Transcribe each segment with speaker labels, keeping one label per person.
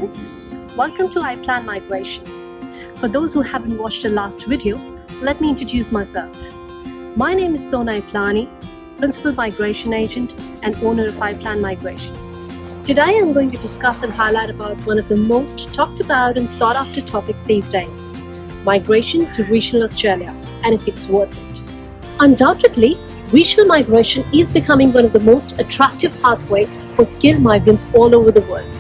Speaker 1: friends, welcome to iPlan Migration. For those who haven't watched the last video, let me introduce myself. My name is Sona Iplani, Principal Migration Agent and owner of iPlan Migration. Today I'm going to discuss and highlight about one of the most talked about and sought after topics these days, migration to regional Australia, and if it's worth it. Undoubtedly, regional migration is becoming one of the most attractive pathways for skilled migrants all over the world.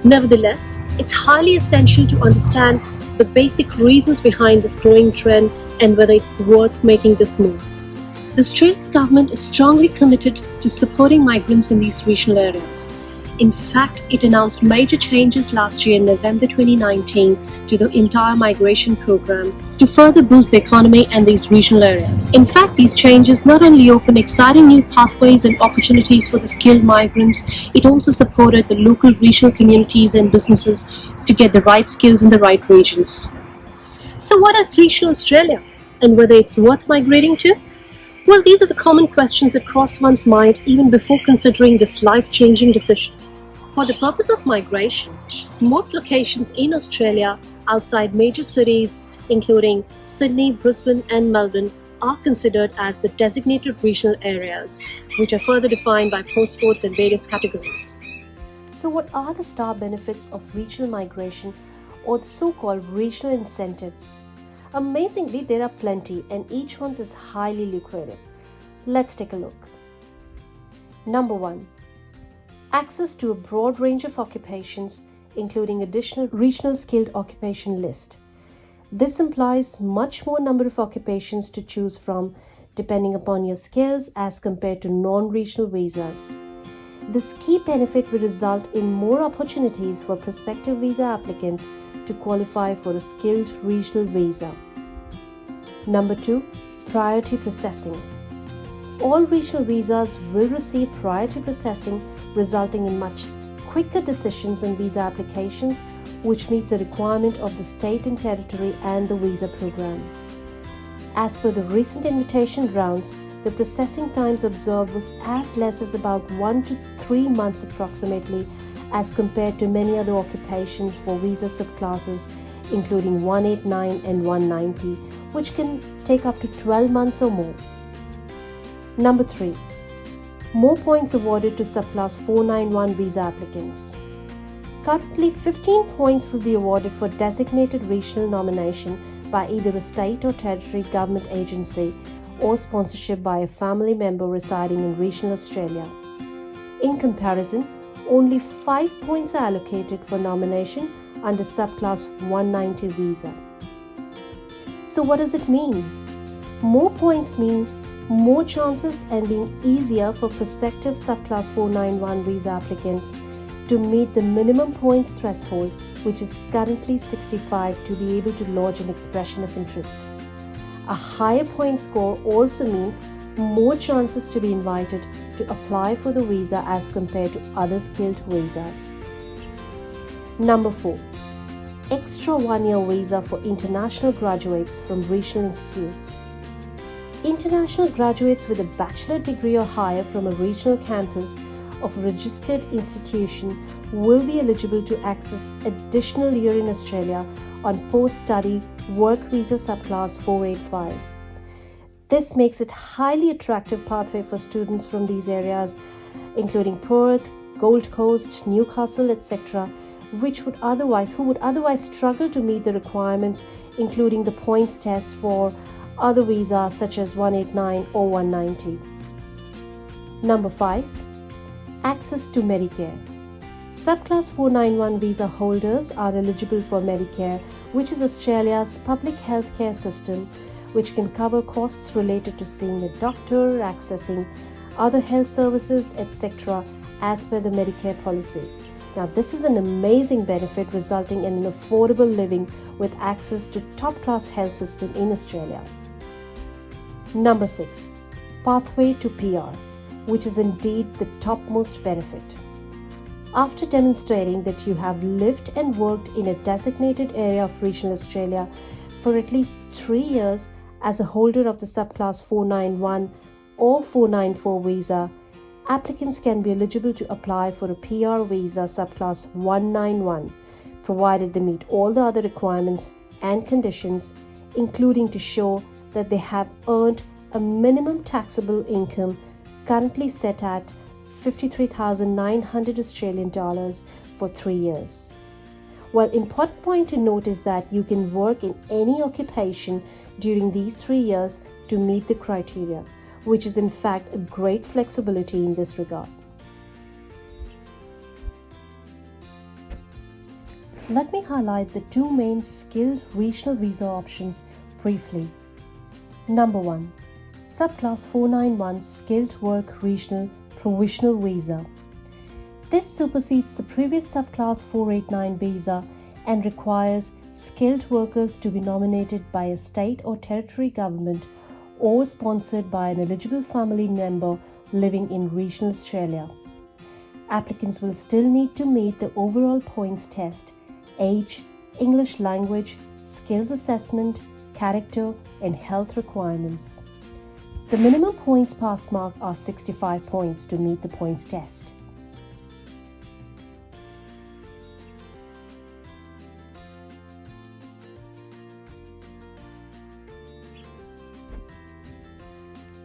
Speaker 1: Nevertheless, it's highly essential to understand the basic reasons behind this growing trend and whether it's worth making this move. The Australian government is strongly committed to supporting migrants in these regional areas. In fact, it announced major changes last year in November 2019 to the entire migration program to further boost the economy and these regional areas. In fact, these changes not only opened exciting new pathways and opportunities for the skilled migrants, it also supported the local regional communities and businesses to get the right skills in the right regions. So what is regional Australia and whether it's worth migrating to? Well, these are the common questions that cross one's mind even before considering this life-changing decision. For the purpose of migration, most locations in Australia outside major cities, including Sydney, Brisbane and Melbourne, are considered as the designated regional areas, which are further defined by postcodes and various categories.
Speaker 2: So what are the star benefits of regional migration, or the so-called regional incentives? Amazingly, there are plenty and each one is highly lucrative. Let's take a look. Number 1. Access to a broad range of occupations, including additional regional skilled occupation list. This implies much more number of occupations to choose from depending upon your skills as compared to non-regional visas. This key benefit will result in more opportunities for prospective visa applicants to qualify for a skilled regional visa. Number 2. Priority processing. All regional visas will receive priority processing, resulting in much quicker decisions on visa applications, which meets the requirement of the state and territory and the visa program. As per the recent invitation rounds, the processing times observed was as less as about 1 to 3 months approximately, as compared to many other occupations for visa subclasses including 189 and 190, which can take up to 12 months or more. Number 3. More points awarded to subclass 491 visa applicants. Currently, 15 points will be awarded for designated regional nomination by either a state or territory government agency or sponsorship by a family member residing in regional Australia. In comparison, only 5 points are allocated for nomination under subclass 190 visa. So what does it mean? More points mean more chances and being easier for prospective subclass 491 visa applicants to meet the minimum points threshold, which is currently 65, to be able to lodge an expression of interest. A higher point score also means more chances to be invited to apply for the visa as compared to other skilled visas. Number 4. Extra 1-year visa for international graduates from regional institutes. International graduates with a bachelor degree or higher from a regional campus of a registered institution will be eligible to access additional year in Australia on post-study work visa subclass 485. This makes it highly attractive pathway for students from these areas, including Perth, Gold Coast, Newcastle, etc., who would otherwise struggle to meet the requirements, including the points test for other visas such as 189 or 190. Number 5. Access to Medicare. Subclass 491 visa holders are eligible for Medicare, which is Australia's public healthcare system, which can cover costs related to seeing a doctor, accessing other health services, etc., as per the Medicare policy. Now, this is an amazing benefit resulting in an affordable living with access to top-class health system in Australia. Number 6. Pathway to PR, which is indeed the topmost benefit. After demonstrating that you have lived and worked in a designated area of regional Australia for at least 3 years as a holder of the subclass 491 or 494 visa, applicants can be eligible to apply for a PR visa subclass 191 provided they meet all the other requirements and conditions, including to show that they have earned a minimum taxable income currently set at 53,900 Australian dollars for 3 years. One important point to note is that you can work in any occupation during these 3 years to meet the criteria, which is in fact a great flexibility in this regard. Let me highlight the two main skilled regional visa options briefly. Number 1. Subclass 491 Skilled Work Regional Provisional Visa. This supersedes the previous Subclass 489 visa and requires skilled workers to be nominated by a state or territory government or sponsored by an eligible family member living in regional Australia. Applicants will still need to meet the overall points test, age, English language, skills assessment, character, and health requirements. The minimum points pass mark are 65 points to meet the points test.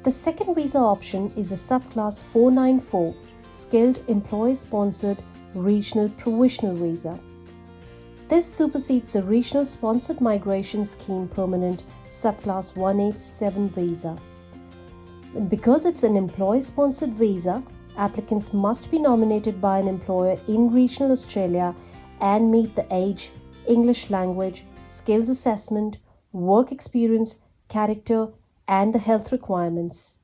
Speaker 2: The second visa option is a Subclass 494 Skilled Employer-Sponsored Regional Provisional Visa. This supersedes the Regional Sponsored Migration Scheme Permanent Subclass 187 visa. And because it's an employer-sponsored visa, applicants must be nominated by an employer in regional Australia and meet the age, English language, skills assessment, work experience, character, and the health requirements.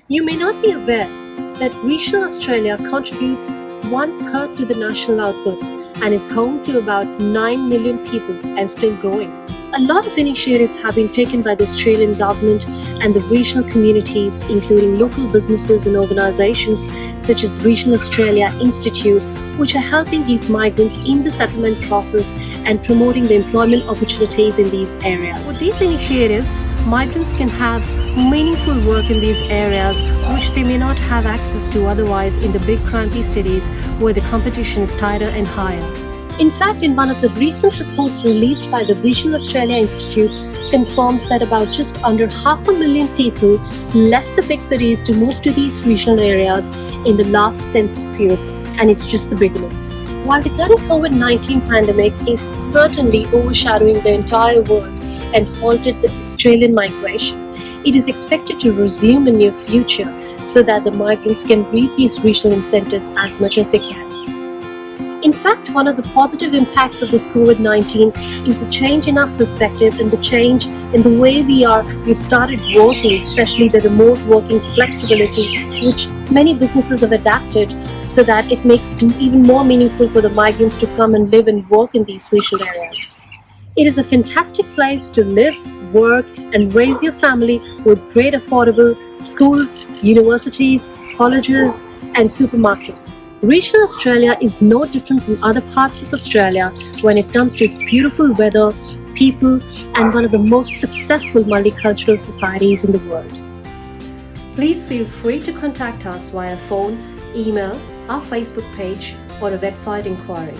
Speaker 1: You may not be aware that regional Australia contributes 1/3 to the national output and is home to about 9 million people and still growing. A lot of initiatives have been taken by the Australian government and the regional communities, including local businesses and organisations such as Regional Australia Institute, which are helping these migrants in the settlement process and promoting the employment opportunities in these areas. With these initiatives, migrants can have meaningful work in these areas which they may not have access to otherwise in the big crampy cities where the competition is tighter and higher. In fact, in one of the recent reports released by the Regional Australia Institute, confirms that about just under 500,000 people left the big cities to move to these regional areas in the last census period, and it's just the beginning. While the current COVID-19 pandemic is certainly overshadowing the entire world and halted the Australian migration, it is expected to resume in near future so that the migrants can reap these regional incentives as much as they can. In fact, one of the positive impacts of this COVID-19 is the change in our perspective and the change in the way we've started working, especially the remote working flexibility, which many businesses have adapted so that it makes it even more meaningful for the migrants to come and live and work in these regional areas. It is a fantastic place to live, work, and raise your family with great affordable schools, universities, colleges, and supermarkets. Regional Australia is no different from other parts of Australia when it comes to its beautiful weather, people, and one of the most successful multicultural societies in the world. Please feel free to contact us via phone, email, our Facebook page, or a website inquiry.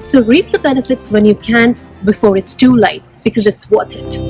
Speaker 1: So reap the benefits when you can before it's too late, because it's worth it.